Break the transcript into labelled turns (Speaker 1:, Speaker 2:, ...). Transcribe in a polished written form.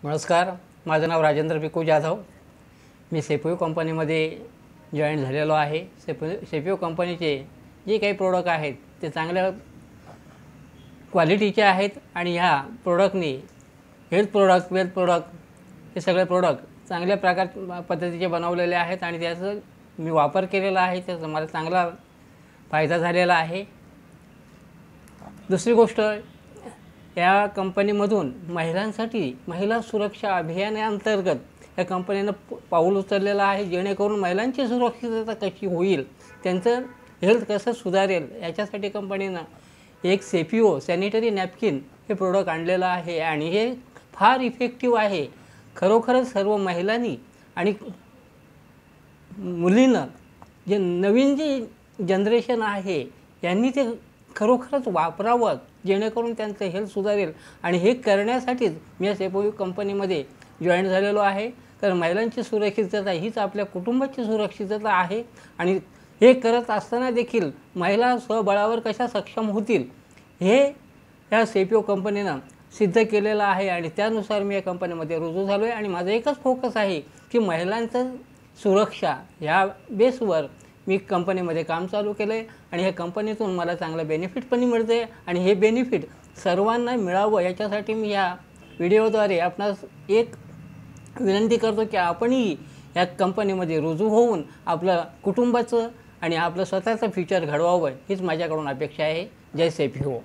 Speaker 1: नमस्कार, माझं नाव राजेंद्र भिकू जाधव। मी सेपिओ कंपनीमध्ये जॉईन झालेलो आहे। सेपिओ कंपनीचे जे काही प्रोडक्ट आहेत ते चांगल्या क्वालिटीचे आहेत आणि ह्या प्रोडक्टनी हेल्थ प्रोडक्ट, वेल्थ प्रोडक्ट हे सगळे प्रोडक्ट चांगल्या पद्धतीचे बनवलेले आहेत आणि त्याचा मी वापर केलेला आहे, त्याचा मला चांगला फायदा झालेला आहे। दुसरी गोष्ट, या कंपनीमधून महिलांसाठी महिला सुरक्षा अभियानाअंतर्गत या कंपनीनं पाऊल उचललेलं आहे, जेणेकरून महिलांची सुरक्षितता कशी होईल, त्यांचं हेल्थ कसं सुधारेल याच्यासाठी कंपनीनं एक सेपिओ सॅनिटरी नॅपकिन हे प्रोडक्ट आणलेलं आहे आणि हे फार इफेक्टिव्ह आहे। खरोखरच सर्व महिलांनी आणि मुलींना, जे नवीन जी जनरेशन आहे यांनी ते खरोखरच वापरावं, जेणेकरून त्यांचं हेल्थ सुधारेल। आणि हे करण्यासाठीच मी या सेपिओ कंपनीमध्ये जॉईन झालेलो आहे। तर महिलांची सुरक्षितता हीच आपल्या कुटुंबाची सुरक्षितता आहे आणि हे करत असताना देखील महिला स्वबळावर कशा सक्षम होतील हे या सेपिओ कंपनीनं सिद्ध केलेलं आहे आणि त्यानुसार मी या कंपनीमध्ये रुजू झालो आहे आणि माझा एकच फोकस आहे की महिलांचं सुरक्षा ह्या बेसवर मी कंपनीमध्ये काम चालू केलं आहे आणि ह्या कंपनीतून मला चांगलं बेनिफिट पण मिळते आणि हे बेनिफिट सर्वांना मिळावं याच्यासाठी मी या व्हिडिओद्वारे आपणास एक विनंती करतो की आपणही या कंपनीमध्ये रुजू होऊन आपलं कुटुंबाचं आणि आपलं स्वतःचं फ्युचर घडवावं हीच माझ्याकडून अपेक्षा आहे। जय सेपिओ।